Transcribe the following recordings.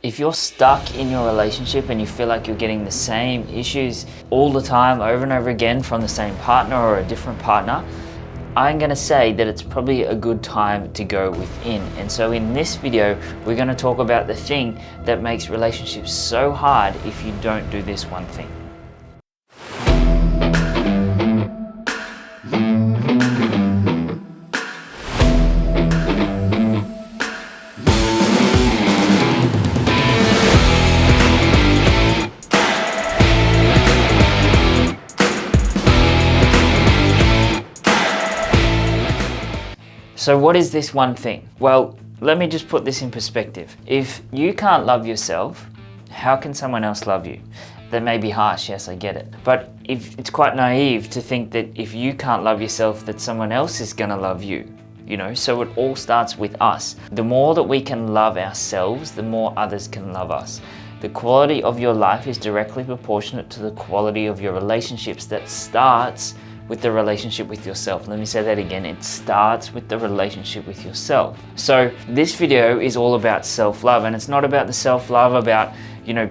If you're stuck in your relationship and you feel like you're getting the same issues all the time, over and over again from the same partner or a different partner, I'm gonna say that it's probably a good time to go within. And so in this video, we're gonna talk about the thing that makes relationships so hard if you don't do this one thing. So what is this one thing? Well, let me just put this in perspective. If you can't love yourself, how can someone else love you? That may be harsh, yes, I get it. But if it's quite naive to think that if you can't love yourself, that someone else is gonna love you. So it all starts with us. The more that we can love ourselves, the more others can love us. The quality of your life is directly proportionate to the quality of your relationships. That starts with the relationship with yourself. Let me say that again. It starts with the relationship with yourself. So this video is all about self-love, and it's not about the self-love about,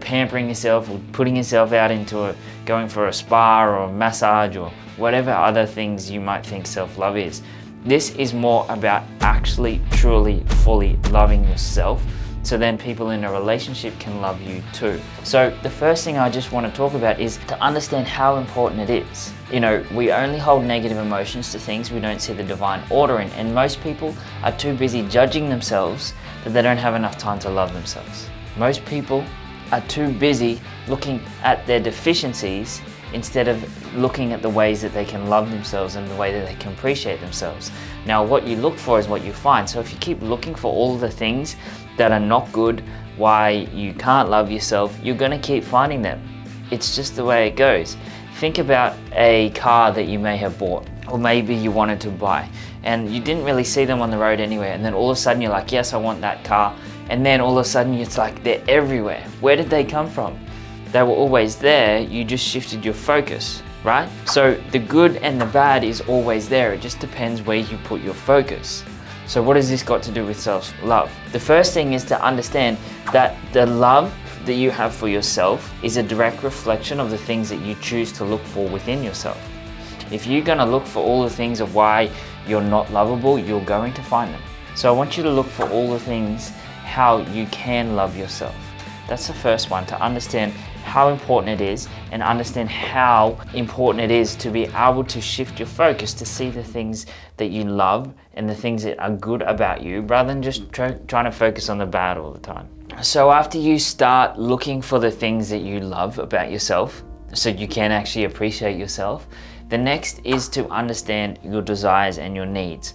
pampering yourself or putting yourself out into going for a spa or a massage or whatever other things you might think self-love is. This is more about actually, truly, fully loving yourself, so then people in a relationship can love you too. So the first thing I just want to talk about is to understand how important it is. We only hold negative emotions to things we don't see the divine order in, and most people are too busy judging themselves that they don't have enough time to love themselves. Most people are too busy looking at their deficiencies instead of looking at the ways that they can love themselves and the way that they can appreciate themselves. Now, what you look for is what you find. So if you keep looking for all the things that are not good, why you can't love yourself, you're gonna keep finding them. It's just the way it goes. Think about a car that you may have bought, or maybe you wanted to buy, and you didn't really see them on the road anywhere, and then all of a sudden you're like, yes, I want that car, and then all of a sudden it's like they're everywhere. Where did they come from? They were always there, you just shifted your focus, right? So the good and the bad is always there, it just depends where you put your focus. So what has this got to do with self-love? The first thing is to understand that the love that you have for yourself is a direct reflection of the things that you choose to look for within yourself. If you're gonna look for all the things of why you're not lovable, you're going to find them. So I want you to look for all the things how you can love yourself. That's the first one, to understand how important it is and understand how important it is to be able to shift your focus to see the things that you love and the things that are good about you, rather than just trying to focus on the bad all the time. So after you start looking for the things that you love about yourself, so you can actually appreciate yourself, the next is to understand your desires and your needs.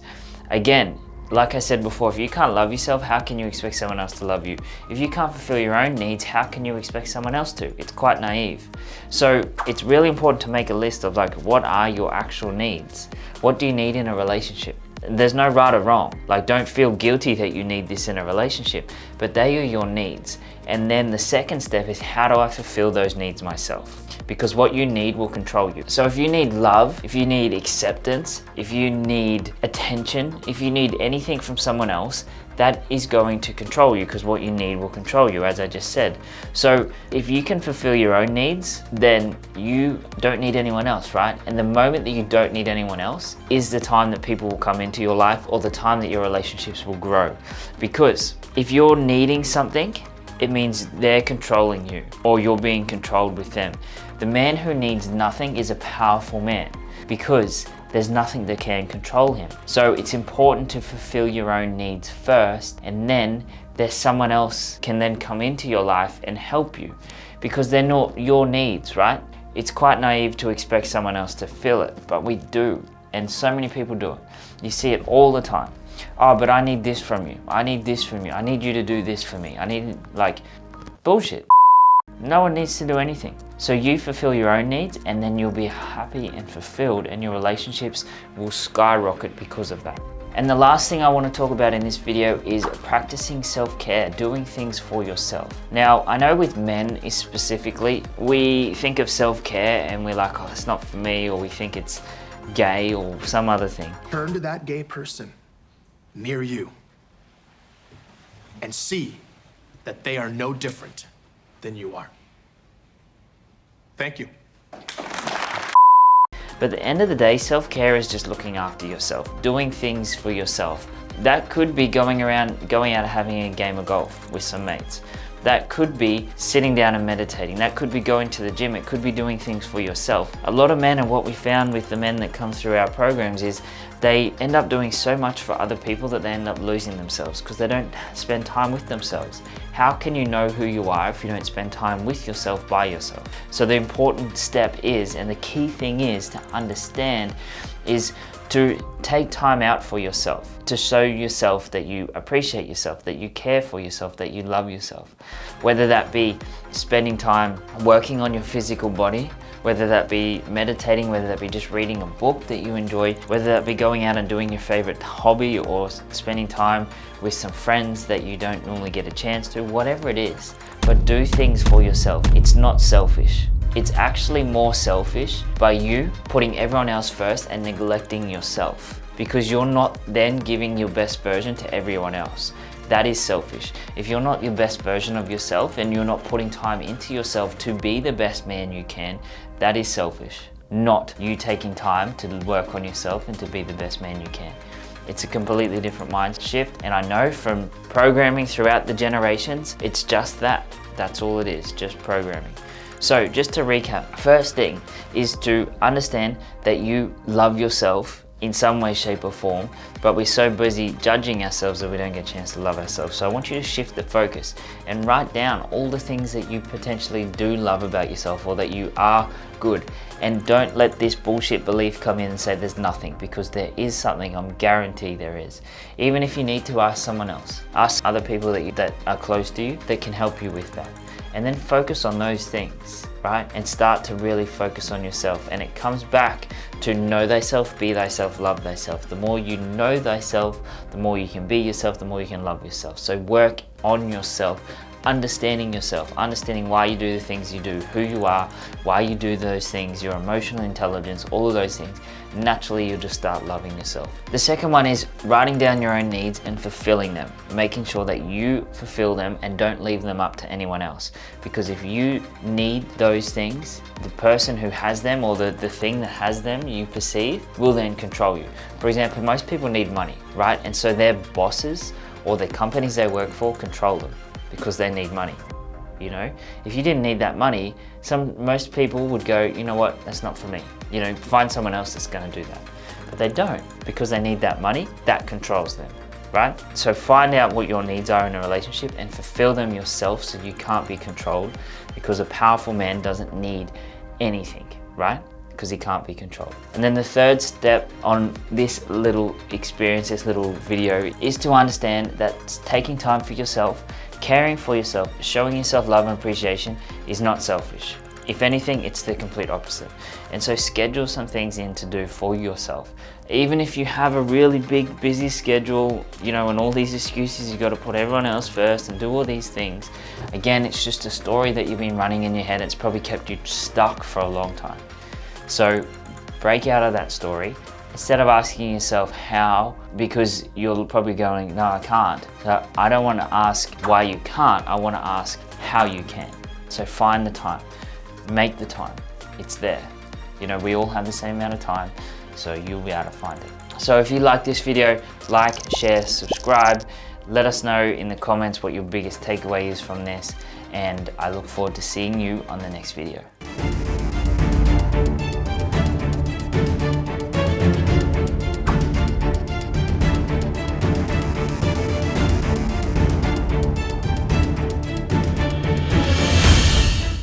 Again, like I said before, if you can't love yourself, how can you expect someone else to love you? If you can't fulfill your own needs, how can you expect someone else to? It's quite naive. So it's really important to make a list of what are your actual needs? What do you need in a relationship? There's no right or wrong. Don't feel guilty that you need this in a relationship, but they are your needs. And then the second step is, how do I fulfill those needs myself? Because what you need will control you. So if you need love, if you need acceptance, if you need attention, if you need anything from someone else, that is going to control you, because what you need will control you, as I just said. So if you can fulfill your own needs, then you don't need anyone else, right? And the moment that you don't need anyone else is the time that people will come into your life, or the time that your relationships will grow. Because if you're needing something, it means they're controlling you, or you're being controlled with them. The man who needs nothing is a powerful man, because there's nothing that can control him. So it's important to fulfill your own needs first, and then there's someone else can then come into your life and help you, because they're not your needs, right? It's quite naive to expect someone else to fill it, but we do, and so many people do it. You see it all the time. Oh, but I need this from you. I need this from you. I need you to do this for me. I need, bullshit. No one needs to do anything. So you fulfill your own needs, and then you'll be happy and fulfilled, and your relationships will skyrocket because of that. And the last thing I want to talk about in this video is practicing self-care, doing things for yourself. Now, I know with men specifically, we think of self-care and we're like, oh, it's not for me, or we think it's gay or some other thing. Turn to that gay person near you and see that they are no different than you are. Thank you. But at the end of the day, self-care is just looking after yourself, doing things for yourself. That could be going out and having a game of golf with some mates. That could be sitting down and meditating. That could be going to the gym. It could be doing things for yourself. A lot of men, and what we found with the men that come through our programs, is they end up doing so much for other people that they end up losing themselves because they don't spend time with themselves. How can you know who you are if you don't spend time with yourself, by yourself? So the important step is, and the key thing is to understand, is to take time out for yourself, to show yourself that you appreciate yourself, that you care for yourself, that you love yourself. Whether that be spending time working on your physical body, whether that be meditating, whether that be just reading a book that you enjoy, whether that be going out and doing your favorite hobby, or spending time with some friends that you don't normally get a chance to, whatever it is. But do things for yourself. It's not selfish. It's actually more selfish by you putting everyone else first and neglecting yourself, because you're not then giving your best version to everyone else. That is selfish. If you're not your best version of yourself and you're not putting time into yourself to be the best man you can, that is selfish. Not you taking time to work on yourself and to be the best man you can. It's a completely different mind shift, and I know from programming throughout the generations, it's just that. That's all it is, just programming. So just to recap, first thing is to understand that you love yourself in some way, shape or form, but we're so busy judging ourselves that we don't get a chance to love ourselves. So I want you to shift the focus and write down all the things that you potentially do love about yourself, or that you are good. And don't let this bullshit belief come in and say there's nothing, because there is something. I'm guaranteed there is. Even if you need to ask someone else, ask other people that are close to you that can help you with that. And then focus on those things, right? And start to really focus on yourself. And it comes back to know thyself, be thyself, love thyself. The more you know thyself, the more you can be yourself, the more you can love yourself. So work on yourself, understanding yourself, understanding why you do the things you do, who you are, why you do those things, your emotional intelligence, all of those things. Naturally, you'll just start loving yourself. The second one is writing down your own needs and fulfilling them, making sure that you fulfill them and don't leave them up to anyone else. Because if you need those things, the person who has them, or the thing that has them you perceive, will then control you. For example, most people need money, right? And so their bosses or the companies they work for control them because they need money. You know, if you didn't need that money, most people would go, you know what, that's not for me. You know, find someone else that's going to do that. But they don't, because they need that money. That controls them, right? So find out what your needs are in a relationship and fulfill them yourself, so you can't be controlled, because a powerful man doesn't need anything, right? Because he can't be controlled. And then the third step on this little experience, this little video, is to understand that taking time for yourself, caring for yourself, showing yourself love and appreciation is not selfish. If anything, it's the complete opposite. And so schedule some things in to do for yourself. Even if you have a really big, busy schedule, you know, and all these excuses, you've got to put everyone else first and do all these things. Again, it's just a story that you've been running in your head. It's probably kept you stuck for a long time. So break out of that story. Instead of asking yourself how, because you're probably going, no, I can't. So I don't want to ask why you can't. I want to ask how you can. So find the time, make the time. It's there. You know, we all have the same amount of time, so you'll be able to find it. So if you like this video, like, share, subscribe. Let us know in the comments what your biggest takeaway is from this, and I look forward to seeing you on the next video.